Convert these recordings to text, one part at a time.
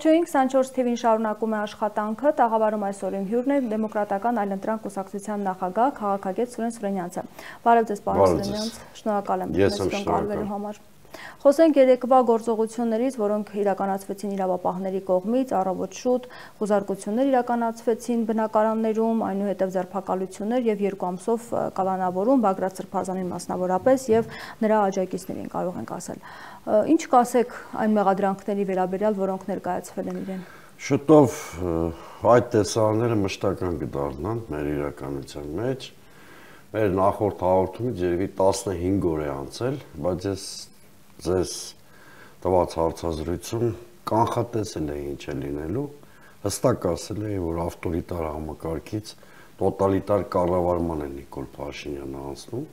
Ողջույն 24 TV-ին շարունակում է աշխատանքը, տաղավարում այսօրին հյուրն է Դեմոկրատական այլընտրանք կուսակցության նախագահ քաղաքագետ Սուրեն Սուրենյանցը։ Բարև ձեզ, պարոն Սուրենյանց, շնորհակալ եմ մեզ կալվելու համար։ Խոսենք երեկվա գործողություններից, որոնք իրականացվեցին իրավապահների կողմից, առավոտ շուտ խուզարկություններ իրականացվեցին բնակարաններում, այնուհետև ձերբակալություններ եւ 2 ամսով կալանավորում Բագրատ Սրբազանին մասնավորապես եւ նրա աջակիցներին կարող ենք ասել։ Ինչ կասեք այն մեղադրանքների վերաբերյալ, որոնք ներկայացվել են իրեն։ Շուտով այդ տեսարանները մշտական կդառնան մեր իրականության մեջ։ Մեր նախորդ հաղորդումից երևի 15 օր է անցել, բայց ես ձեզ տված հարցազրույցում կանխատեսել էի ինչ է լինելու, հստակ ասել էի, որ ավտորիտար համակարգից տոտալիտար կառավարման է Նիկոլ Փաշինյանը անցնում,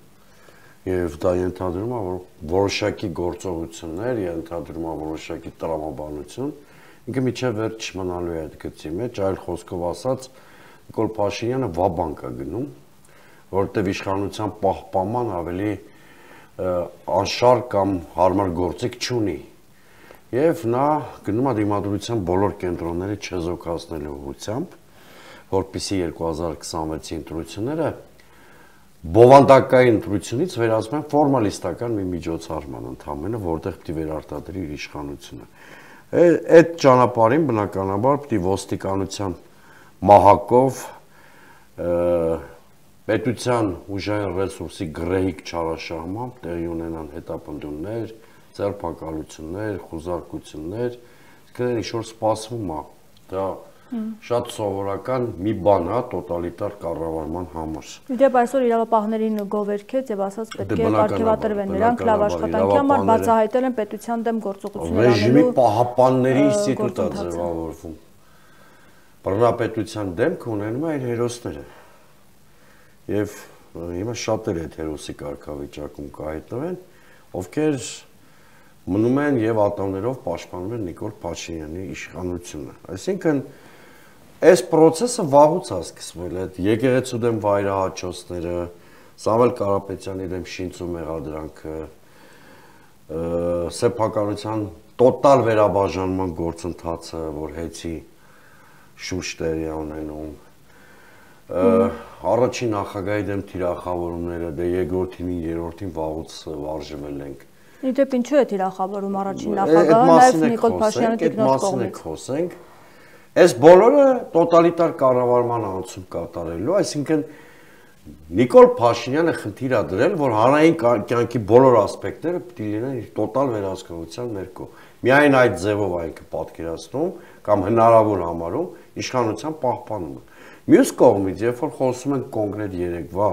եւ դա ենթադրում է, որ որոշակի գործողություններ, ենթադրում է որոշակի տրամաբանություն, ինքը միջև վերջ մնալու է այդ գծի մեջ, այլ խոսքով ասած, Նիկոլ Փաշինյանը վաբանկ է գնում, որտեղ իշխանության պահպանման ավելի անշար կամ հարմար գործիք չունի եւ նա գնում է դիմադրության բոլոր կենտրոնները չեզոքացնելու ուղղությամբ, որպեսզի 2026-ի ընտրությունները բովանդակային ընտրությունից վերածվեն ֆորմալիստական մի միջոցառման ընդհանրապես, որտեղ պետք է վերարտադրի իր իշխանությունը։ Այդ ճանապարհին բնականաբար պետք է ոստիկանության մահակով պետության ուժային ռեսուրսի գրեհիկ չարաշահմամբ տեղի ունենան հետապնդումներ, ձերբակալություններ, խուզարկություններ, դրանք ինչ-որ սպասվում է, դա շատ սովորական մի բան է տոտալիտար կառավարման համար։ Իդեպ այսօր իրավապահներին գովերքեց եւ ասաց պետք է ապարգևատրվեն նրանք լավ աշխատանքի համար, բացահայտել են պետության դեմ գործողություններ անելու ռեժիմի պահապանների ինստիտուտը ձևավորվում։ Բռնապետության դեմք ունենում է իր հերոսները։ Եվ հիմա շատերը այդ հերոսի կարգավիճակում կհայտնվեն, ովքեր մնում են եւ ատամներով պաշտպանում են Նիկոլ Փաշինյանի իշխանությունը։ Այսինքն այս process-ը վաղուց է սկսվել, այդ եկեղեցու դեմ վայրահաչոցները, Սամվել Կարապետյանի դեմ շինծու մեղադրանքը, սեփականության տոտալ վերաբաժանման գործընթացը, որ հեծի շուրջ տեղի ունենում, առաջին նախագահի դեմ թիրախավորումները, դե երկրորդին, երրորդին վաղուց վարժվել ենք։ Իդեպ ինչու է թիրախավորում առաջին նախագահը, նաև Նիկոլ Փաշինյանի տիկնոջ կողմից։ Խոսենք, այս բոլորը տոտալիտար կառավարման անցում կատարելու, այսինքն Նիկոլ Փաշինյանը խնդիր է դրել, որ հանրային կյանքի բոլոր ասպեկտները պետք է լինեն իր տոտալ վերահսկողության ներքո։ Միայն այդ ձևով այնքը պատկերացնում կամ հնարավոր համարում իշխանության պահպանումը։ Մյուս կողմից, երբ որ խոսում են կոնկրետ երեկվա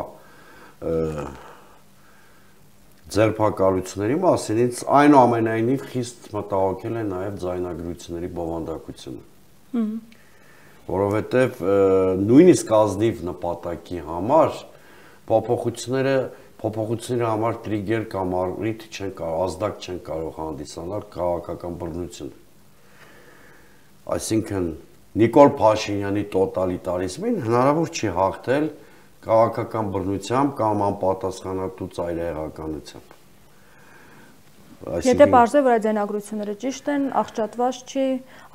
ձերբակալությունների մասին, ինձ այնուամենայնիվ խիստ մտահոգել է նաև ձայնագրությունների բովանդակությունը։ Որովհետև նույնիսկ ազնիվ նպատակի համար փոփոխությունների համար տրիգեր կամ առիթ չեն կարող, ազդակ չեն կարող հանդիսանալ քաղաքական բռնությունը։ Այսինքն Նիկոլ Փաշինյանի տոտալիտարիզմին հնարավոր չի հաղթել քաղաքական բռնությամբ կամ անպատասխանատու ծայրահեղականությամբ։ Եթե պարզե որ այդ ձայնագրությունները ճիշտ են, աղճատված չի,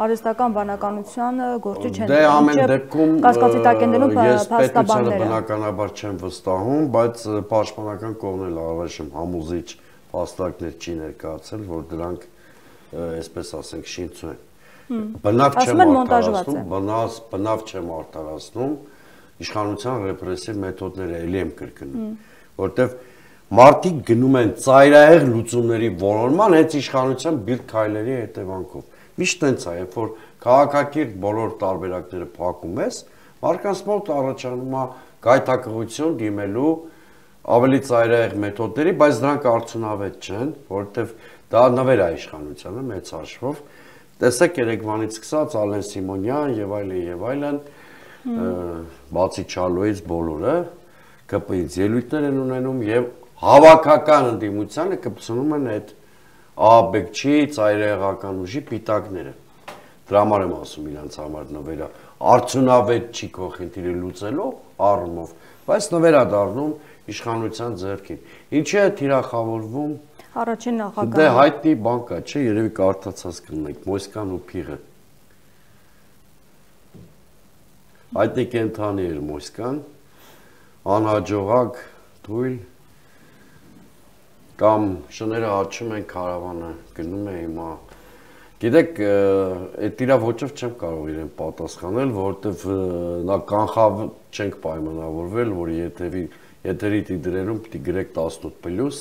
արհեստական բանականությանը գործի չեն դե ամեն դեպքում կասկածի տակ են դնում փաստաբանները։ Բնականաբար չեմ վստահում, բայց պաշտպանական կողմն էլ առայժմ համոզիչ փաստարկներ չի ներկայացել, որ դրանք, այսպես ասենք, շինծու են։ Բնավ չեմ արտարացնում իշխանության ռեպրեսիվ մեթոդները էլի եմ կրկնում, որտեվ մարդիկ գնում են ծայրահեղ լուծումների որոնման հենց իշխանության բիրտ քայլերի հետևանքով։ Միշտ տենց է, երբ որ քաղաքակիրթ բոլոր տարբերակները փակում ես, մարդկանց մոտ առաջանում է գայթակղություն դիմելու ավելի ծայրահեղ մեթոդների, բայց դրանք արդյունավետ չեն, որովհետև դա նվեր է իշխանությանը մեծ հաշվով։ Տեսեք երեկվանից սկսած Ալեն Սիմոնյան եւ այլն, բացի Չալոյից բոլորը ԿՊ-ից ելույթներ են ունենում եւ հավաքական ընդդիմությանը կպցնում են այդ ԱԲԿ-ի ծայրահեղական ուժի պիտակները։ Դրա համար եմ ասում իրանց համար նվերը արդյունավետ չի քո խնդիրը լուծելու առումով, բայց նվեր է դառնում իշխանության ձեռքին։ Ինչի է թիրախավորվում առաջին նախագահը։ Դե հայտնի բան կա, չէ, երևի կարդացած կլինեք, Մոսկան ու փիղը։ Հայտնի կենթանի էր Մոսկվան, անհաջողակ, թույլ, կամ շները աճում են, կարավանը գնում է հիմա։ Գիտեք, այդ իրա ոճով չեմ կարող իրեն պատասխանել, որովհետև նա կանխավ չենք պայմանավորվել, որ եթերի տիտրերում պիտի գրեք 18+,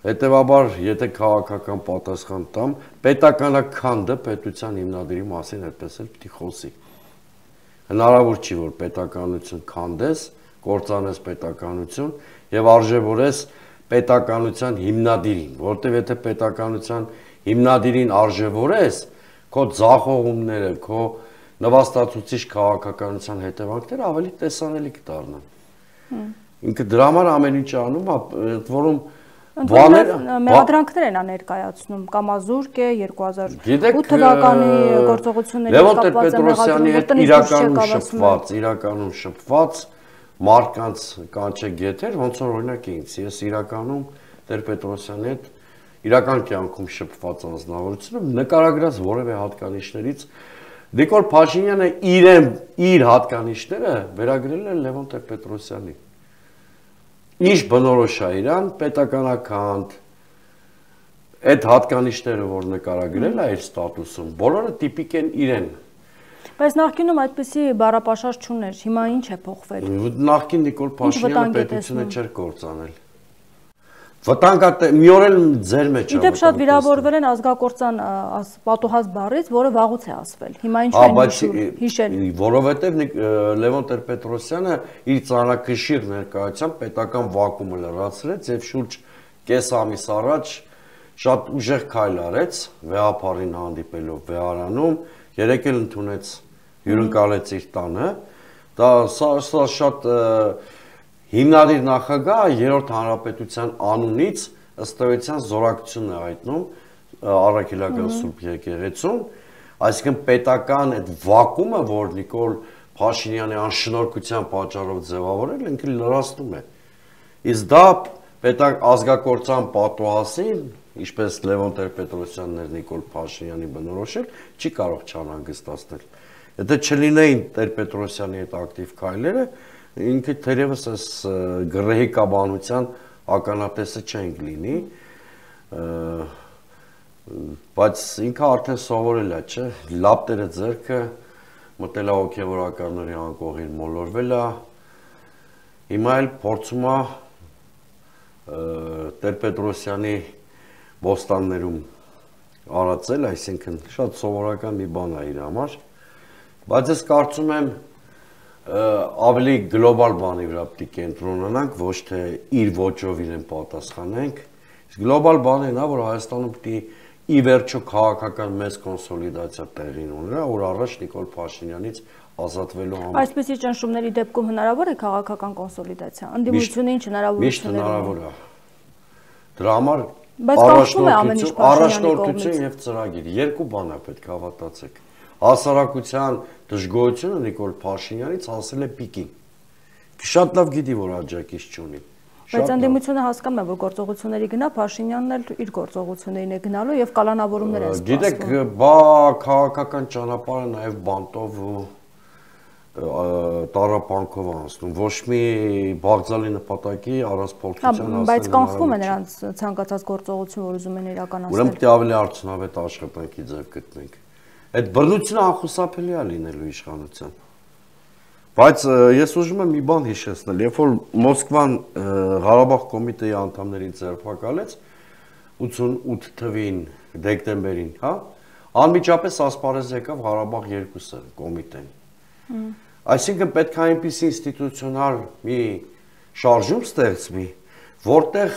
հետևաբար, եթե քաղաքական պատասխան տամ, պետականաքանդը պետության հիմնադիրի մասին այդպես էլ պիտի խոսի։ Հնարավոր չի, որ պետականություն քանդես, կործանես պետականություն եւ արժևորես պետականության հիմնադիրին, որտեղ եթե պետականության հիմնադիրին արժևորես, քո ձախողումները, քո նվաստացուցիչ քաղաքականության հետևանքները ավելի տեսանելի կդառնան։ Ինքը դրա համար ամեն ինչ անում, որում մեղադրանքներ են ներկայացնում, Կամազուրկ է 2008 թվականի գործողությունների կապված իրականում շփված մարդկանց կանչեք եթեր, ոնց որ օրինակ ինձ, ես իրականում Տեր-Պետրոսյանի հետ իրական կյանքում շփված անձնավորություն եմ, նկարագրած որևէ հատկանիշներից Նիկոլ Փաշինյանը իր հատկանիշները վերագրել է Լևոն Տեր-Պետրոսյանի։ Ինչ բնորոշ է իրան, պետականաքանդ, այդ հատկանիշները, որ նկարագրել է իր ստատուսում, բոլորը տիպիկ են իրեն։ Բայց նախկինում այդպիսի բառապաշար չուներ, հիմա ինչ է փոխվել։ Նախկին Նիկոլ Փաշինյանը պետությունը չէր կործանել։ Վտանգ մի օր էլ ձեր մեջ է։ Իդեպ շատ վիրավորվել են ազգակործան պատուհաս բառից, որը վաղուց է ասվել։ Հիմա ինչ են հիշել։ Որովհետև Լևոն Տեր-Պետրոսյանը իր ծանրակշիռ ներկայությամբ պետական վակումը լրացրեց եւ շուրջ կես ամիս առաջ շատ ուժեղ քայլ արեց վեհապարին հանդիպելով վեհարանում, երեք էլ ընդունեց հյուրընկալեց իր տանը։ Դա շատ հիմնադիր նախագահ երրորդ հանրապետության անունից ըստ էության զորակցություն է հայտնում առաքելական Սուրբ եկեղեցուն, այսինքն պետական այդ վակումը, որ Նիկոլ Փաշինյանի անշնորհքության պատճառով ձևավորել, ինքը լրացնում է։ Իսկ դա ազգակործան պատուհասին, ինչպես Լևոն Տեր-Պետրոսյանն էր Նիկոլ Փաշինյանի բնորոշել, չի կարող չանհանգստացնել։ Եթե չլինեին Տեր-Պետրոսյանի այդ ակտիվ քայլերը, ինքը թերևս այս գռեհիկաբանության ականատեսը չենք լինի, բայց ինքը արդեն սովորել է, չէ, լապտերը ձեռքը մտել է հոգևորականների անկողին մոլորվել է, հիմա էլ փորձում է Տեր-Պետրոսյանի բոստաններում արածել, այսինքն շատ սովորական մի բան է իր համար, բայց ես կարծում եմ ավելի գլոբալ բանի վրա պետք է կենտրոնանանք, ոչ թե իր ոճով իրեն պատասխանենք, իսկ գլոբալ բանը նա, որ Հայաստանում պետք է ի վերջո քաղաքական մեծ կոնսոլիդացիա տեղի ունենա, որ առաջ Նիկոլ Փաշինյանից ազատվելու համար։ Այսպիսի ճնշումների դեպքում հնարավոր է քաղաքական կոնսոլիդացիա, ընդդիմությունը ինչ հնարավորություններ ունի։ Միշտ հնարավոր է։ Դրա համար առաջնորդություն եւ ծրագիր, երկու բան է պետք է հավատացեք։ Հասարակության դժգոհությունը Նիկոլ Փաշինյանից հասել է պիկին։ Շատ լավ գիտի, որ աջակից չունի։ Բայց ընդդիմությունը հասկանում է, որ գործողությունների գնա, Փաշինյանն էլ իր գործողություններին է գնալու եւ կալանավորումներ են սպասվում։ Գիտեք, քաղաքական ճանապարհը նաեւ բանտով ու տառապանքով անցնում։ Ոչ մի բաղձալի նպատակի առանց փորձության հասնելը։ Բայց կանխվում է նրանց ցանկացած գործողություն, որ ուզում են իրականացնել։ Ուրեմն պետք է ավելի արդյունավետ աշխատանքի ձև գտնենք։ Այդ բռնությունը անխուսափելի է լինելու իշխանության։ Բայց ես ուզում եմ մի բան հիշեցնել, երբ որ Մոսկվան Ղարաբաղ կոմիտեի անդամներին ձերբակալեց 88 թվին դեկտեմբերին, հա, անմիջապես ասպարեզ եկավ Ղարաբաղ 2-ը կոմիտեն։ Այսինքն պետք է այնպիսի ինստիտուցիոնալ մի շարժում ստեղծվի, որտեղ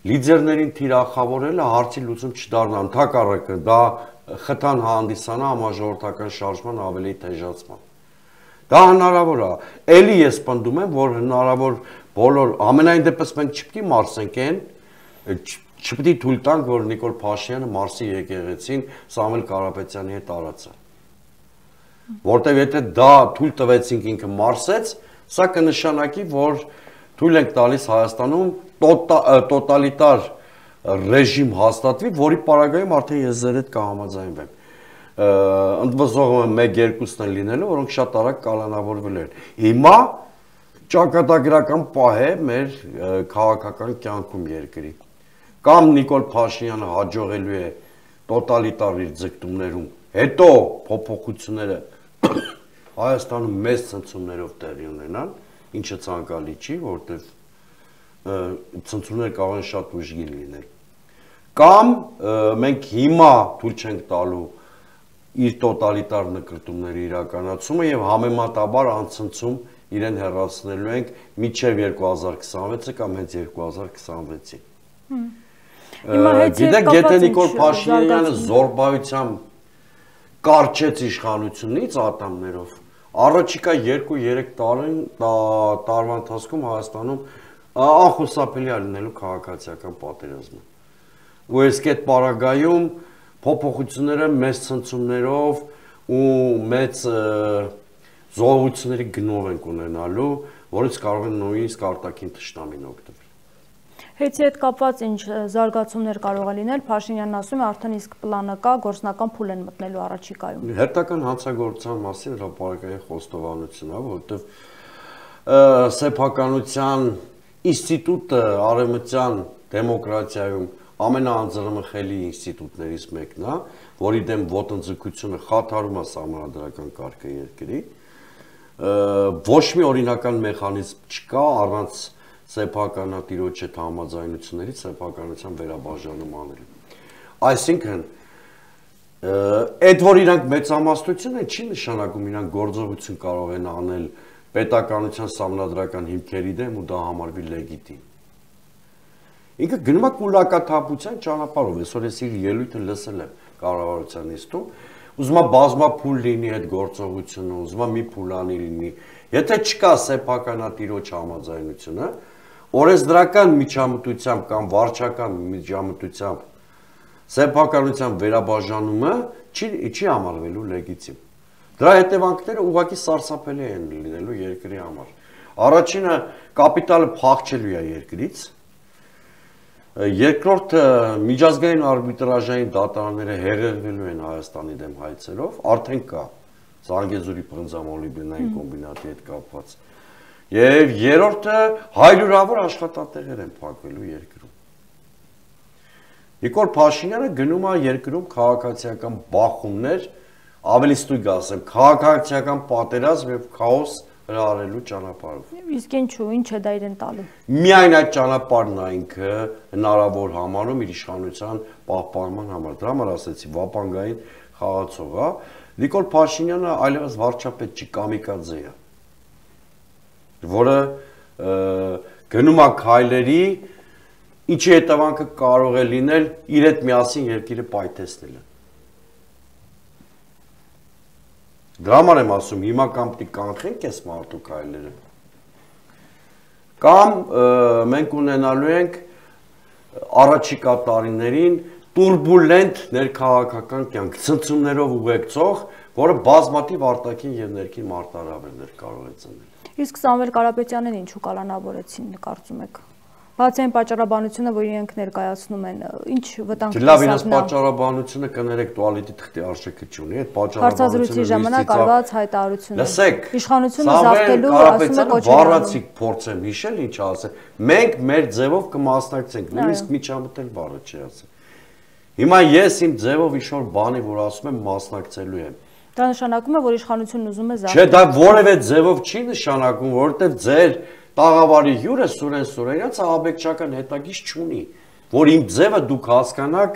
լիդերներին թիրախավորելը հարցի լուծում չդառնա, ընդհակառակը դա խթան հանդիսանա համաժողովրդական շարժման ավելի թեժացման։ Դա հնարավոր է։ Էլի ես պնդում եմ, որ հնարավոր բոլոր ամենայն դեպս մենք չպետք է մարսենք այն, չպետք է թույլ տանք, որ Նիկոլ Փաշինյանը մարսի եկեղեցին Սամվել Կարապետյանի հետ արածը։ Որտեւ եթե դա թույլ տվեցինք ինքը մարսեց, սա կնշանակի, որ թույլ ենք տալիս Հայաստանում տոտալիտար ռեժիմ հաստատվի, որի պարագայում արդեն ես ձեր հետ կհամաձայնվեմ։ ընդվզողը 1-2-ն են լինելու, որոնք շատ արագ կալանավորվել են։ Հիմա ճակատագրական պահ է մեր քաղաքական կյանքում երկրի։ Կամ Նիկոլ Փաշինյանը հաջողելու է տոտալիտար իր ձգտումներում, հետո փոփոխությունները Հայաստանում մեծ ցնցումներով տեղի ունենան, ինչը ցանկալի չի, որովհետև ցնցումները կարող են շատ ուժգին լինել։ Կամ մենք հիմա թույլ չենք տալու իր տոտալիտար նկրտումների իրականացումը եւ համեմատաբար անցնցում իրեն հեռացնելու ենք մինչև 2026-ը կամ հենց 2026-ին։ Գիտեք, եթե Նիկոլ Փաշինյանը զորբայությամբ կարճեց իշխանությունից ատամներով, առաջիկա 2-3 տարվա ընթացքում Հայաստանում անխուսափելի է լինելու քաղաքացիական պատերազմը։ Ու այս այդ պարագայում փոփոխությունները մեծ ցնցումներով ու մեծ զոհությունների գնով ենք ունենալու, որից կարող են նույնիսկ արտաքին թշնամին օգտվել։ Հետի հետ կապված ինչ զարգացումներ կարող է լինել, Փաշինյանն ասում է արդեն իսկ պլանը կա, գործնական փուլ են մտնելու առաջիկայում։ Հերթական հանցագործության մասին հրապարակային խոստովանությունն է, որովհետև սեփականության ինստիտուտը արևմտյան դեմոկրատիայում ամենաանձրմխելի ինստիտուտներից մեկն է, որի դեմ ոտնձգությունը խաթարում է սահմանադրական կարգը երկրի, ոչ մի օրինական մեխանիզմ չկա առանց սեփականատիրոջ հետ համաձայնություններից սեփականության վերաբաժանում անելու։ Այսինքն, այդ որ իրանք մեծամասնություն են, չի նշանակում իրանք գործողություն կարող են անել պետականության սահմանադրական հիմքերի դեմ ու դա համարվի լեգիտիմ։ Ինքը գնում է կուլակաթափության ճանապարհով, այսօր ես իր ելույթը լսել եմ կառավարության նիստում, ուզում է բազմափուլ լինի այդ գործողությունը, ուզում է մի փուլանի լինի։ Եթե չկա սեփականատիրոջ համաձայնությունը, օրենսդրական միջամտությամբ կամ վարչական միջամտությամբ սեփականության վերաբաժանումը չի համարվելու լեգիտիմ։ Դրա հետևանքները ուղղակի սարսափելի են լինելու երկրի համար։ Առաջինը կապիտալը փախչելու է երկրից։ Երկրորդը միջազգային արբիտրաժային դատարանները հեղեղվելու են Հայաստանի դեմ հայցերով, արդեն կա Զանգեզուրի պրնձամոլիբդենային կոմբինատի հետ կապված։ Եվ երրորդը հարյուրավոր աշխատատեղեր են փակվելու երկրում։ Նիկոլ Փաշինյանը գնում է երկրում քաղաքացիական բախումներ, ավելի ստույգ ասեմ, քաղաքացիական պատերազմ եւ քաոս հրահարելու ճանապարհով։ Իսկ ինչու, ինչ է դա իրեն տալու։ Միայն այդ ճանապարհն է ինքը հնարավոր համարում իր իշխանության պահպանման համար։ Դրա համար ասեցի վապանգային խաղացող է։ Նիկոլ Փաշինյանը այլևս վարչապետ չի, կամիկադզե է, որը գնում է քայլերի, ինչի հետևանքը կարող է լինել իր հետ միասին երկիրը պայթեցնելը։ Դրա համար եմ ասում, հիմա կամ պիտի կանխենք այս մարդու քայլերը, կամ մենք ունենալու ենք առաջիկա տարիներին տուրբուլենտ ներքաղաքական կյանք, ցնցումներով ուղեկցող, որը բազմաթիվ արտաքին եւ ներքին մարտահրավերներ կարող է ծնել։ Իսկ Սամվել Կարապետյանին ինչու կալանավորեցին, կարծում եք։ Բացի այն պատճառաբանությունը, որ իրենք ներկայացնում են, ինչ վտանգ տեսավ նա։ Լավ, իրաց պատճառաբանությունը կներեք տուալետի թղթի արժեքը չունի, այդ պատճառաբանությունը ժամանակ արված հայտարարություններ։ Լսեք, իշխանությունը զավթելու, ասում է կոչ վառացիկ փորձեմ հիշել, ինչ ասել։ Մենք մեր ձևով կմասնակցենք, նույնիսկ միջամտել բառը չի ասել։ Հիմա ես իմ ձևով ինչ-որ բանի, որ ասում եմ, մասնակցելու եմ։ Դա նշանակում է, որ իշխանությունն ուզում է զավթել։ Չէ, դա որևէ ձևով չի նշանակում, որովհետև ձեր տաղավարի հյուրը Սուրեն Սուրենյանը ահաբեկչական հետագիծ չունի, որ իմ ձևը դուք հասկանաք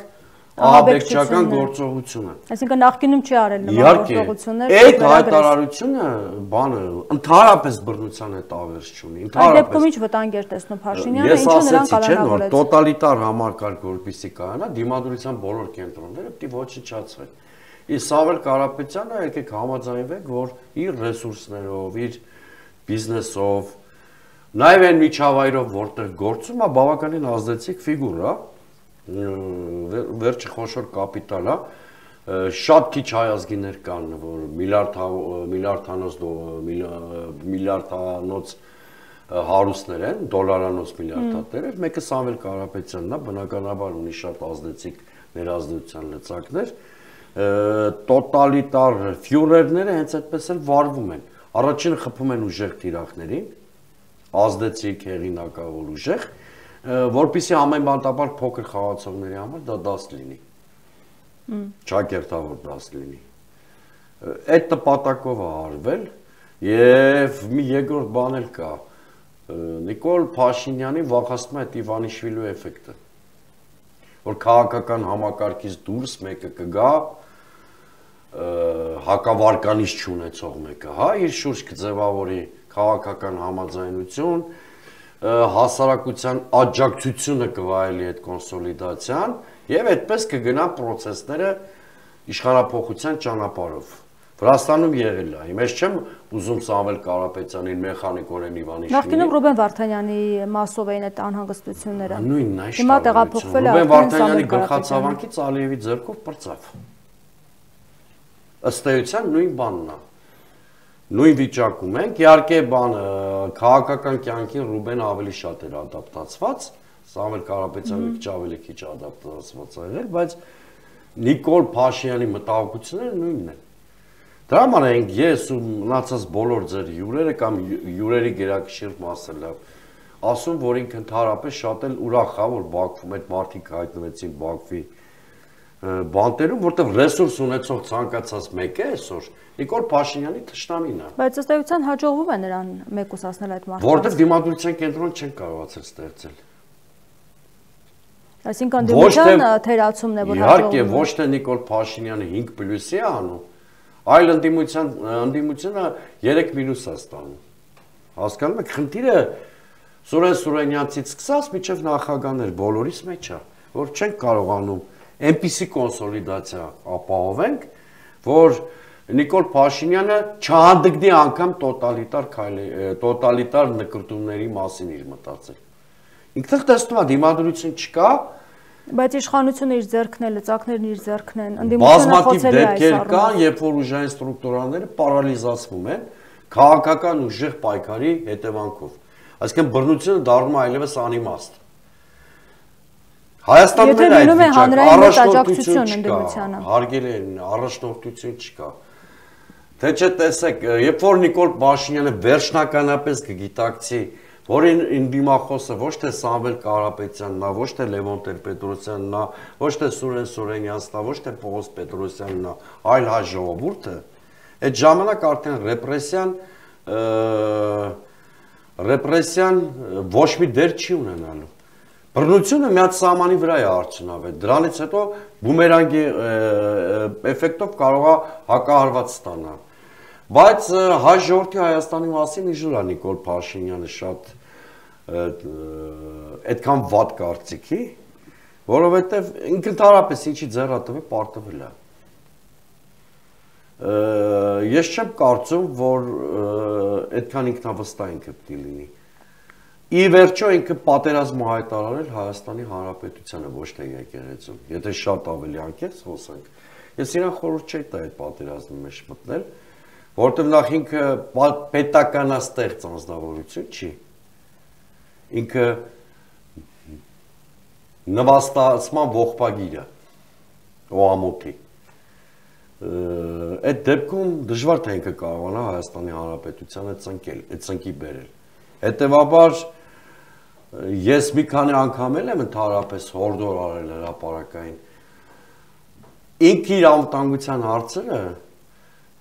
ահաբեկչական գործողությունը։ Այսինքն նախկինում չի արել նման գործողություններ։ Այդ հայտարարությունը բանը ընդհանրապես բռնության հետ ավերս չունի։ Այդ դեպքում ինչ վտանգ էր տեսնում Փաշինյանը, ինչու նրան կալանավորեց։ Տոտալիտար համակարգ որպեսզի կանա, դիմադրության բոլոր կենտրոնները պիտի ոչնչացվեն։ Իսկ Սամվել Կարապետյանը եկեք համաձայնվեք, որ իր ռեսուրսներով, իր բիզնեսով, նաև այն միջավայրով, որտեղ գործում է, բավականին ազդեցիկ ֆիգուր է, վերջի խոշոր կապիտալ է, շատ քիչ հայազգիներ կան, որ միլիարդանոց հարուստներ են, դոլարանոց միլիարդատեր, մեկը Սամվել Կարապետյանն է, բնականաբար ունի շատ ազդեցիկ ներազդեցության լծակներ, տոտալիտար ֆյուրերները հենց այդպես էլ վարվում են։ Առաջինը խփում են ուժեղ թիրախներին, ազդեցիկ հեղինակավոր ուժեղ, որպեսզի ամենաբանտաբար փոքր խաղացողների համար դա դաս լինի։ Ճակերտավոր դաս լինի։ Այդ նպատակով է արվել եւ մի երկրորդ բան էլ կա։ Նիկոլ Փաշինյանի վախեցնում է այդ Իվանիշվիլու էֆեկտը, որ քաղաքական համակարգից դուրս մեկը կգա հակավարկանիշ չունեցող մեկը, հա, իր շուրջ կձևավորի քաղաքական համաձայնություն, հասարակության աջակցությունը կվայելի այդ կոնսոլիդացիան եւ այդպես կգնան process-ները իշխանապողության ճանապարհով։ Վրաստանում եղել է։ Հիմա չեմ ուզում Սամվել Կարապետյանին մեխանիկորեն Իվանիշվիլին։ Նախկինում Ռուբեն Վարդանյանի մասով էին այդ անհանգստությունները։ Նույնն է։ Հիմա տեղափոխվել է Ռուբեն Վարդանյանի գլխացավանքից Ալիևի ձեռքով պրծավ։ Ըստ էության նույն բանն է։ Նույն վիճակում ենք, իհարկե բանը քաղաքական կյանքին Ռուբենը ավելի շատ էր ադապտացված, Սամվել Կարապետյանը քիչ ադապտացված եղել, բայց Նիկոլ Փաշինյանի մտահոգությունները նույնն են։ Դրա համար ենք ես ու մնացած բոլոր ձեր հյուրերը կամ հյուրերի գերակշիռ մասը ասում, որ ինքը ընդհանրապես շատ էլ ուրախ է, որ Բաքվում այդ մարդիկ հայտնվեցին Բաքվի բանտերում, որտեղ ռեսուրս ունեցող ցանկացած մեկը այսօր Նիկոլ Փաշինյանի թշնամին է։ Բայց ըստ էության հաջողվում է նրան մեկուսացնել այդ մարդկանց։ Որտեղ դիմադրության կենտրոն չեն կարողացել ստեղծել։ Այսինքն դիմության թերացումն է, որ իհարկե ոչ թե Նիկոլ Փաշինյանը 5+-ի է անում, այլ ընդդիմությունը 3- է ստանում։ Հասկանում եք, խնդիրը Սուրեն Սուրենյանցից սկսած մինչև նախագահներ բոլորիս մեջ է, որ չենք կարողանում այնպիսի կոնսոլիդացիա ապահովենք, որ Նիկոլ Փաշինյանը չհանդգնի անգամ տոտալիտար նկրտումների մասին իր մտածել։ Ինքնին տեսնում է դիմադրություն չկա, բայց իշխանությունը իր ձեռքն է, լծակներն իր ձեռքն են, ընդդիմությունը խոցելի է այս դեպքեր կան, երբ որ ուժային ստրուկտուրաները պարալիզացվում են քաղաքական ուժեղ պայքարի հետևանքով։ Այսինքն բռնությունը դառնում է այլևս անիմաստ։ Հայաստանում էլ այդ առաջնորդություն ընդդիմությանը։ Հարգելի է, առաջնորդություն չկա։ Թե չէ տեսեք, երբ որ Նիկոլ Փաշինյանը վերջնականապես կգիտակցի, որ դիմախոսը ոչ թե Սամվել Կարապետյանն է, ոչ թե Լևոն Տեր-Պետրոսյանն է, ոչ թե Սուրեն Սուրենյանցն է, ոչ թե Պողոս Պետրոսյանն է, այլ հայ ժողովուրդը, այդ ժամանակ արդեն ռեպրեսիան ոչ մի դեր չի ունենալու։ Բռնությունը մի հատ սահմանի վրա է արդյունավետ, դրանից հետո բումերանգի էֆեկտով կարող է հակահարված ստանալ։ Բայց հայ ժողովրդի Հայաստանի մասին իժուր է Նիկոլ Փաշինյանը շատ այդքան վատ կարծիքի, որովհետև ինքը ընդհանրապես ինչի ձեռը տվել, պարտվել է։ Ես չեմ կարծում, որ այդքան ինքնավստահ ինքը պետք է լինի։ Ի վերջո ինքը պատերազմ հայտարարել Հայաստանի Հանրապետությանը, ոչ թե եկեղեցուն։ Եթե շատ ավելի անկեղծ խոսանք, ես իրան խորհուրդ չէի տա այդ պատերազմի մեջ մտնել, որտեղ նախ ինքը պետականաստեղծ անձնավորություն չի։ Ինքը նվաստացման ողբագիր է, օամոթի։ Այդ դեպքում դժվար թե ինքը կարողանա Հայաստանի Հանրապետությանը ծնկել, այդ ծնկի բերել։ Հետևաբար ես մի քանի անգամ եմ ընդհանրապես հորդոր արել հրապարակային։ Ինքը իր անվտանգության հարցերը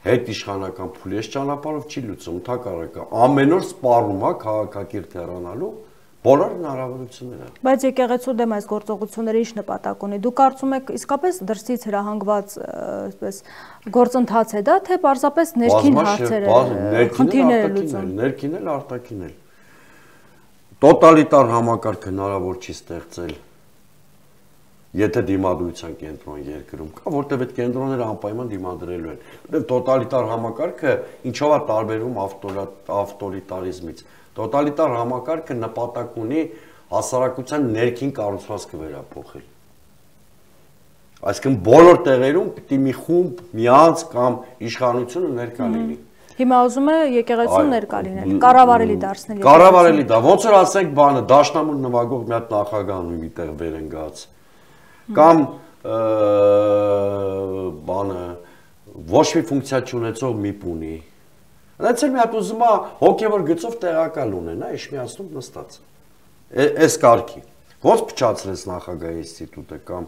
հետ իշխանական փուլի ճանապարհով չի լուծում, ընդհակառակը ամեն օր սպառում է քաղաքակիրթ հեռանալու բոլոր հնարավորությունները։ Բայց եկեղեցու դեմ այս գործողությունները ինչ նպատակ ունի։ Դու կարծում եք իսկապես դրսից հրահանգված այսպես գործընթաց է դա, թե պարզապես ներքին հարցերը, խնդիրները լուծում։ Ներքին էլ արտաքին էլ։ Տոտալիտար համակարգ հնարավոր չի ստեղծել, եթե դիմադրության կենտրոն երկրում կա, որտեղ այդ կենտրոնները անպայման դիմադրելու են։ Որտեղ տոտալիտար համակարգը ինչով է տարբերվում ավտորիտարիզմից։ Տոտալիտար համակարգը նպատակ ունի հասարակության ներքին կառուցվածքը վերափոխել։ Այսինքն բոլոր տեղերում պիտի մի խումբ, մի անձ կամ իշխանությունը ներկա լինի։ Հիմա ուզում է եկեղեցուն ներկա լինել, կառավարելի դարձնել։ Կառավարելի դա, ոնց որ ասենք բանը, դաշնամուր նվագող մի հատ նախագահ ունի միտեղ վեր են գած։ Կամ բանը ոչ մի ֆունկցիա չունեցող միպ ունի։ Հենց էլ մի հատ ուզում է հոգևոր գծով տեղակալ ունենա, իշխանություն նստած։ Այս կարգի։ Ոնց փչացրեց նախագահի ինստիտուտը կամ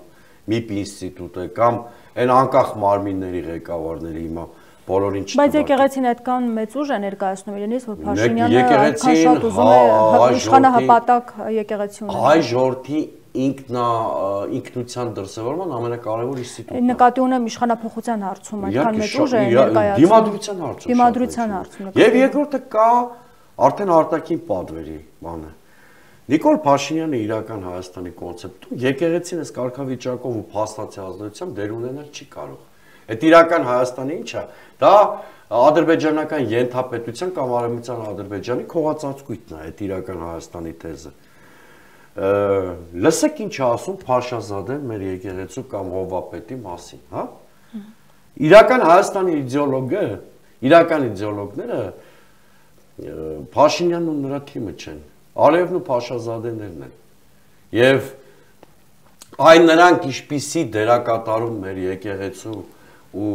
միպ ինստիտուտը կամ այն անկախ մարմինների ղեկավարների հիմա բոլորին չտվա։ Բայց եկեղեցին այդքան մեծ ուժ է ներկայացնում իրենից, որ Փաշինյանը այդքան շատ ուզում է իշխանահպատակ եկեղեցի ունենալ։ Հայ ժողովրդի ինքնության դրսևորման ամենակարևոր ինստիտուտն է։ Նկատի ունեմ իշխանափոխության հարցում այդքան մեծ ուժ է ներկայացնում։ Դիմադրության հարցում։ Դիմադրության հարցում։ Եվ երկրորդը կա արդեն արտաքին պատվերի բանը։ Նիկոլ Փաշինյանը իրական Հայաստանի կոնցեպտում եկեղեցին այս կարգավիճակով ու փաստացի ազդեցությամբ դեր ունենալ չի կարող։ Այդ իրական Հայաստանը ի՞նչ է։ Դա ադրբեջանական ենթապետության կամ արևմտյան Ադրբեջանի քողածածկույթն է, այդ իրական Հայաստանի թեզը։ Լսեք ինչ է ասում Փաշազադեն մեր եկեղեցու կամ հովվապետի մասին, հա։ Իրական Հայաստանի իրական իդեոլոգները Փաշինյանն ու նրա թիմը չեն։ Արևն ու Փաշազադեներն են։ Եվ այն նրանք ինչպիսի դերակատարում մեր եկեղեցու ու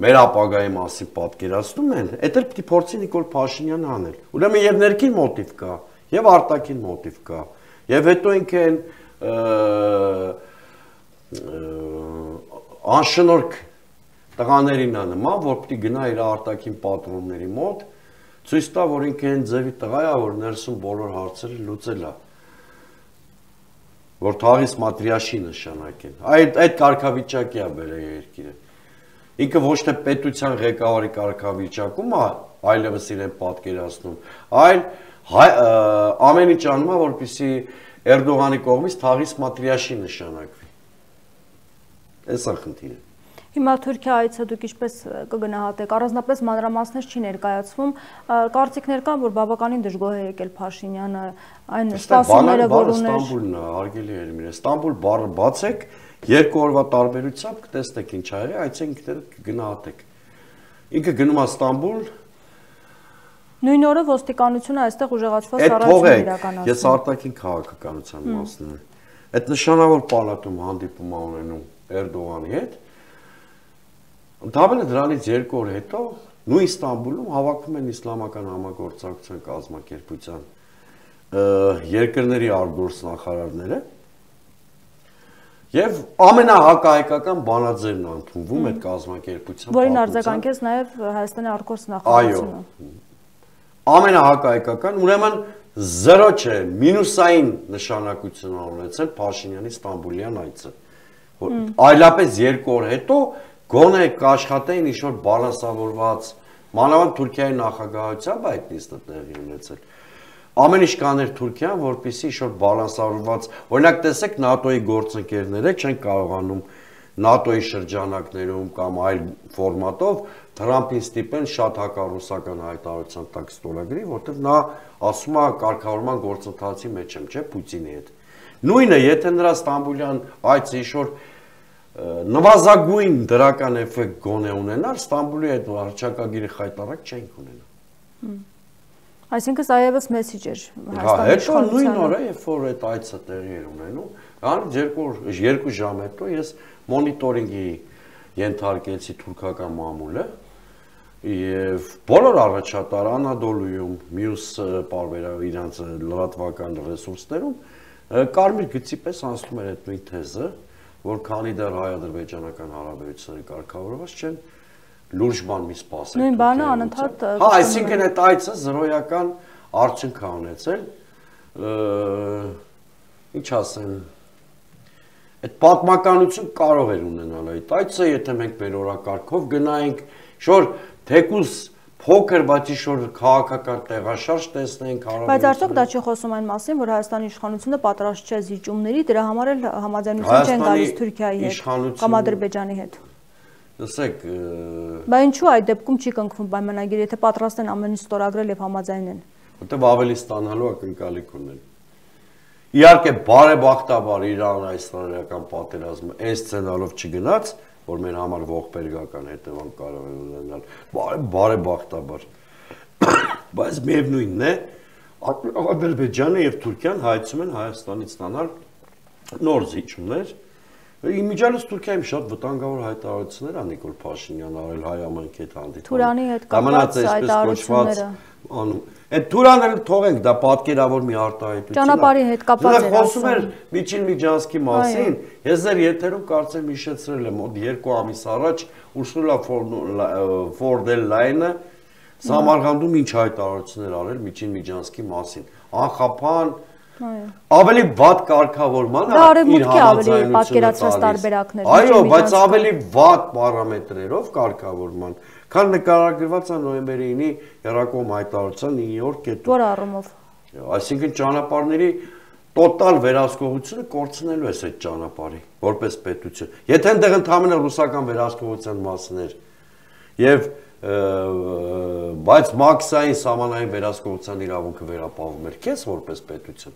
մեր ապագայի մասին պատկերացնում են, դա էլ պիտի փորձի Նիկոլ Փաշինյանը անել։ Ուրեմն եւ ներքին մոտիվ կա, եւ արտաքին մոտիվ կա։ Եվ հետո ինքն անշնորհք տղաներին է նման, որ պիտի գնա իր արտաքին պատրոնների մոտ, ցույց տա, որ ինքն ձևի տղա է, որ ներսում բոլոր հարցերը լուծել է, որ թաղից մատրիաշի նշանակեն։ Այդ կարգավիճակի է բերել երկիրը։ Ինքը ոչ թե պետության ղեկավարի կարգավիճակում է այլևս իրեն պատկերացնում, այլ ամեն ինչ անում է, որպեսզի Էրդողանի կողմից թաղից մատրիաշի նշանակվի։ Էս է խնդիրը։ Հիմա Թուրքիա այցը դուք ինչպես կգնահատեք, առանձնապես մանրամասներ չի ներկայացվում, կարծիքներ կան, որ բավականին դժգոհ է եկել Փաշինյանը, այն սպասումները, որ ուներ։ Ստամբուլն է, հարգելի Էրմին, Ստամբուլ բառը բացեք, 2 օրվա տարբերությամբ կտեսնեք ինչ ա եղել, այցը ինքներդ կգնահատեք։ Ինքը գնում է Ստամբուլ։ Նույն օրը ոստիկանությունը այստեղ ուժեղացված ծառայություն իրականացնում։ Ես արտաքին քաղաքականության մասն եմ։ Այդ նշանավոր պալատում հանդիպում ա ունենում Էրդողանի հետ։ Ընդհանրապես դրանից 2 օր հետո նույն Ստամբուլում հավաքում են իսլամական համագործակցության կազմակերպության երկրների արտգործնախարարները եւ ամենահակահայկական բանաձևն ընդունվում այդ կազմակերպության։ Որին արձագանքեց նաեւ Հայաստանի արտգործնախարարությունը։ Ամենահակահայկական, ուրեմն 0 չէ, մինուսային նշանակություն ունեցել Փաշինյանի Ստամբուլյան այցը։ Այլապես 2 օր հետո գոնե կաշխատեին ինչ-որ բալանսավորված, մանավանդ Թուրքիայի նախագահությամբ այդ նիստը տեղի ունեցել։ Ամեն ինչ կաներ Թուրքիան, որպեսզի ինչ-որ բալանսավորված, օրինակ տեսեք ՆԱՏՕ-ի գործընկերները չեն կարողանում ՆԱՏՕ-ի շրջանակներում կամ այլ ֆորմատով Թրամփին ստիպեն շատ հակառուսական հայտարարության տակ ստորագրի, որտեղ նա ասում է կարգավորման գործընթացի մեջ եմ, չէ, Պուտինի հետ։ Նույնը, եթե նրա Ստամբուլյան այցը ինչ-որ նվազագույն դրական էֆեկտ գոնե ունենար, Ստամբուլի այդ վարչակագիրը խայտարակ չենք ունենա։ Այսինքն սա եւս մեսիջ էր Հայաստանի իշխանությանը։ Նույն օրը, երբ որ այդ այցը տեղի էր ունենում, հենց 2 ժամ հետո ես մոնիտորինգի ենթարկեցի թուրքական մամուլը եւ բոլոր առաջատար Անադոլուում, մյուս պարբերավ իրանց լրատվական ռեսուրսներում կարմիր գծի պես անցնում էր այդ նույն թեզը, որ քանի դեռ հայ-ադրբեջանական հարաբերությունները կարգավորված չեն, լուրջ բան մի սպասեք։ Նույն բանը անընդհատ։ Հա, այսինքն այդ այցը զրոյական արդյունք է ունեցել։ Ինչ ասեմ, այդ պատմականություն կարող էր ունենալ այդ այցը, եթե մենք մեր օրակարգով գնայինք, շոր թեկուզ փոքր, բայց ինչ-որ քաղաքական տեղաշարժ տեսնենք հարաբերությունները։ Բայց արդյոք դա չի խոսում այն մասին, որ Հայաստանի իշխանությունը պատրաստ չէ զիջումների, դրա համար էլ համաձայնություն չեն գալիս Թուրքիայի հետ կամ Ադրբեջանի հետ։ Լսեք, Բայց ինչու այդ դեպքում չի կնքվում պայմանագիր, եթե պատրաստ են ամեն ինչ ստորագրել եւ համաձայնեն։ Որտեւ ավելի ստանալու ակնկալիք ունեն։ Իհարկե բարեբախտաբար Իրան-Իսրայելական պատերազմը այս սցենարով չգնաց, որ մեր համար ողբերգական հետևանք կարող է ունենալ, բարեբախտաբար։ Բայց միևնույնն է, Ադրբեջանը եւ Թուրքիան հայցում են Հայաստանից ստանալ նոր զիջումներ, Իմիջիալս Թուրքիայում շատ վտանգավոր հայտարարություններ ա Նիկոլ Փաշինյանն արել հայ ամենքի հետ հանդիպում։ Թուրանի հետ կապված հայտարարությունները։ Այդ Թուրանը թողենք, դա պատկերավոր մի արտահայտություն է։ Ճանապարհի հետ կապված էր խոսում էր Միջին Միջանսկի մասին։ Ես ձեր եթերում կարծեմ հիշեցրել եմ մոտ 2 ամիս առաջ Ուրսուլա ֆոն դեր Լայենը Սամարղանդում ինչ հայտարարություններ արել Միջին Միջանսկի մասին։ Անխափան ավելի վատ կարգավորման իր ավելի պատկերացրած տարբերակներ։ Այո, բայց ավելի վատ պարամետրերով կարգավորման, քան նկարագրված է նոյեմբերի 9-ի Երակոմ հայտարարության 9-րդ կետում։ Որ առումով։ Այսինքն ճանապարհների տոտալ վերահսկողությունը կորցնելու է այդ ճանապարհի որպես պետություն։ Եթե այնտեղ ընդհանրապես ռուսական վերահսկողության մասն էր եւ բայց մաքսային սահմանային վերահսկողության իրավունքը վերապահվում էր քեզ որպես պետություն։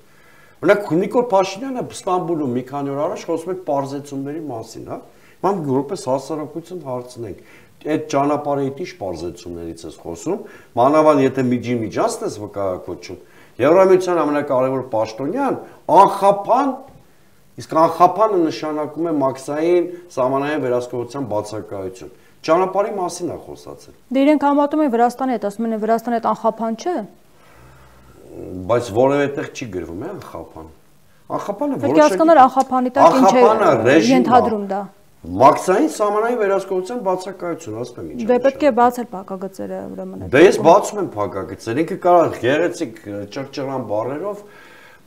Օրինակ Նիկոլ Փաշինյանը Ստամբուլում մի քանի օր առաջ խոսում էր պարզեցումների մասին, հա։ Մենք որպես հասարակություն հարցնենք, այդ ճանապարհի ինչ պարզեցումներից ես խոսում, մանավանդ եթե Միջին Միջանցքն ես վկայակոչում։ Եվրամիության ամենակարևոր պաշտոնյան անխափան, իսկ անխափանը նշանակում է մաքսային սահմանային վերահսկողության բացակայություն։ Ճանապարհի մասին է խոսացել։ Դե իրենք համատում են Վրաստանի հետ, ասում են Վրաստանի հետ անխափան չէ։ Բայց որևէ տեղ չի գրվում է անխափան։ Անխափանը որոշակի հասկանալ անխափանի տակ ինչ է ենթադրում դա։ Մաքսային սահմանային վերահսկողության բացակայություն, ասում եմ ինչ։ Դե պետք է բացել փակագծերը ուրեմն։ Դե ես բացում եմ փակագծերը, ինքը կարող գեղեցիկ ճռճռան բառերով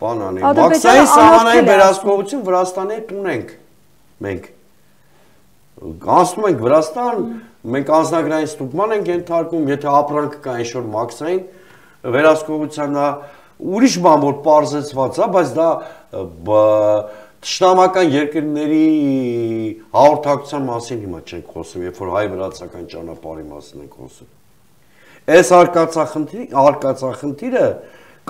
բան անի։ Մաքսային սահմանային վերահսկողություն Վրաստանի հետ ունենք մենք։ Անցնում ենք Վրաստան, մենք անձնագրային ստուգման ենք ենթարկում, եթե ապրանքը կա ինչ-որ մաքսային վերահսկողության դա ուրիշ բան որ պարզեցված է, բայց դա Տշնամական երկրների հաղորդակցության մասին հիմա չենք խոսում, երբ որ հայ-վրացական ճանապարհի մասին ենք խոսում։ Այս արկածախնդիրը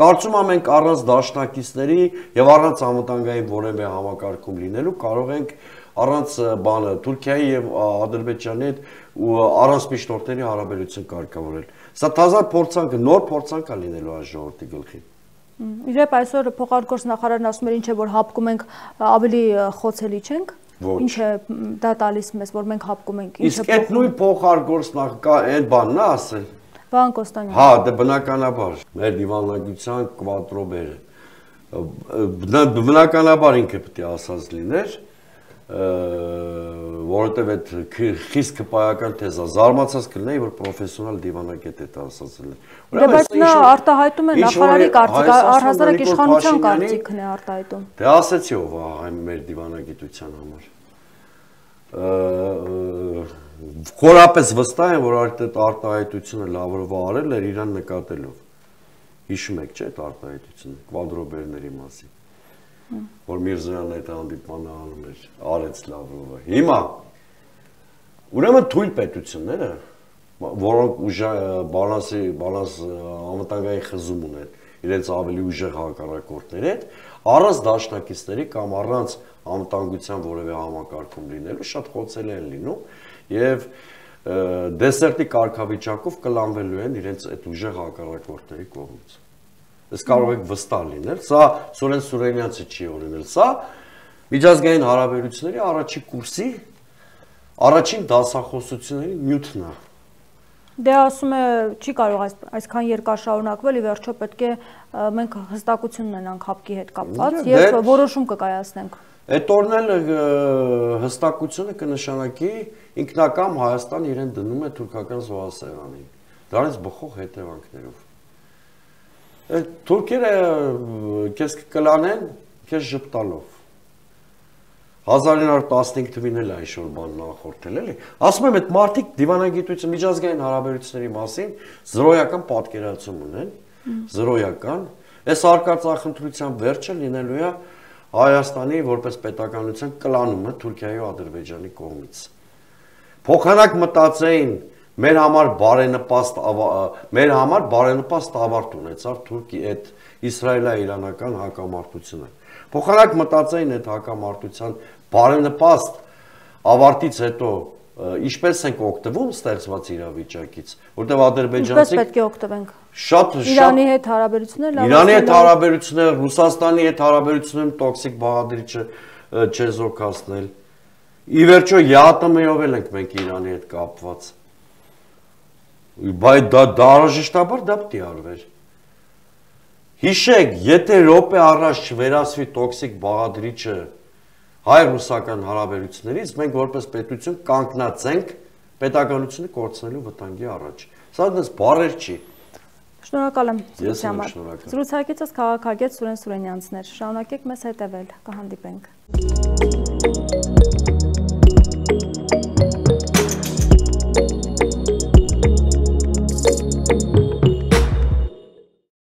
կարծում եմ մենք առանց դաշնակիցների եւ առանց անվտանգային որևէ համակարգում լինելու կարող ենք առանց բանը Թուրքիայի եւ Ադրբեջանի հետ ու առանց միջնորդների հարաբերություն կարգավորել։ Սա թազա փորձանք, նոր փորձանք է լինելու այս ժողովրդի գլխին։ Իրեւ այսօր փոխարգոց նախարարն ասում էր ինչ է որ հապկում ենք ավելի խոցելի չենք։ Ինչ է դա տալիս մեզ որ մենք հապկում ենք ինչ է։ Իսկ այդ նույն փոխարգոց այդ բանն է ասել։ Պարոն Կոստանյան։ Հա, դե բնականաբար մեր դիվանագիտության կվատրոբերը բնականաբար ինքը պետք է ասած լիներ, որովհետև այդ խիստ կպայական թեզ է, զարմացած կլինեի, որ պրոֆեսիոնալ դիվանագետ է ասածել է։ Դե բայց նա արտահայտում է նախարարի կարծիքը, առհասարակ իշխանության կարծիքն է արտահայտում։ Դե ասեցի ով է մեր դիվանագիտության համար։ Խորապես վստահ եմ, որ այդ արտահայտությունը լավով արել էր իրան նկատելով։ Հիշում եք, չէ՞, այդ արտահայտությունը կվադրոբերների մասին։ Որ Միրզոյանն այդ հանդիպմանը անում էր, արեց Լավրովը։ Հիմա ուրեմն թույլ պետությունները, որոնք բալանս անվտանգային խզում ունեն իրենց ավելի ուժեղ հակառակորդների հետ, առանց դաշնակիցների կամ առանց անվտանգության որևէ համակարգում լինելու շատ խոցելի են լինում եւ դեսերտի կարգավիճակով կլանվելու են իրենց այդ ուժեղ հակառակորդների կողմից։ Ես կարող եք վստահ լինել, սա Սուրեն Սուրենյանցը չի օրինել, սա միջազգային հարաբերությունների առաջին կուրսի առաջին դասախոսությունների նյութն է։ Դե ասում է չի կարող այսքան երկար շարունակվել, ի վերջո պետք է մենք հստակություն ունենանք հապկի հետ կապված եւ որոշում կկայացնենք։ Այդ օրն էլ հստակությունը կնշանակի ինքնակամ Հայաստան իրեն դնում է թուրքական զոհասեղանին։ Դրանից բխող հետևանքներով։ Թուրքերը քեզ կլանեն, քեզ ժպտալով։ 1915 թվին էլ այսօր բան նախորդել էլի։ Ասում եմ, այդ մարդիկ դիվանագիտություն միջազգային հարաբերությունների մասին զրոյական պատկերացում ունեն, զրոյական։ Այս արկածախնդրության վերջը լինելու է Հայաստանի որպես պետականության կլանումը Թուրքիայի ու Ադրբեջանի կողմից։ Փոխանակ մտածեին մեր համար բարենպաստ ավարտ ունեցավ Թուրքի այդ իսրայելա-իրանական հակամարտությունը։ Փոխանակ մտածեին այդ հակամարտության բարենպաստ ավարտից հետո ինչպես ենք օգտվում ստեղծված իրավիճակից, որտեղ ադրբեջանցիք ինչպես պետք է օգտվենք։ Շատ Իրանի հետ հարաբերությունները Իրանի հետ հարաբերությունները, Ռուսաստանի հետ հարաբերություններում տոքսիկ բաղադրիչը չեզոքացնել։ ի վերջո ԵԱՏՄ-ով էլ ենք մենք Իրանի հետ կապված։ Բայց դա անհրաժեշտաբար դա պետք է արվեր։ Հիշեք, եթե րոպե առաջ չվերացվի տոքսիկ բաղադրիչը հայ-ռուսական հարաբերություններից, մենք որպես պետություն կանգնած ենք պետականությունը կորցնելու վտանգի առաջ։ Սա դες բառեր չի։ Շնորհակալ եմ զրույցի համար։ Զրուցակիցս քաղաքագետ Սուրեն Սուրենյանցն էր։ Շարունակեք մեզ հետևել, կհանդիպենք։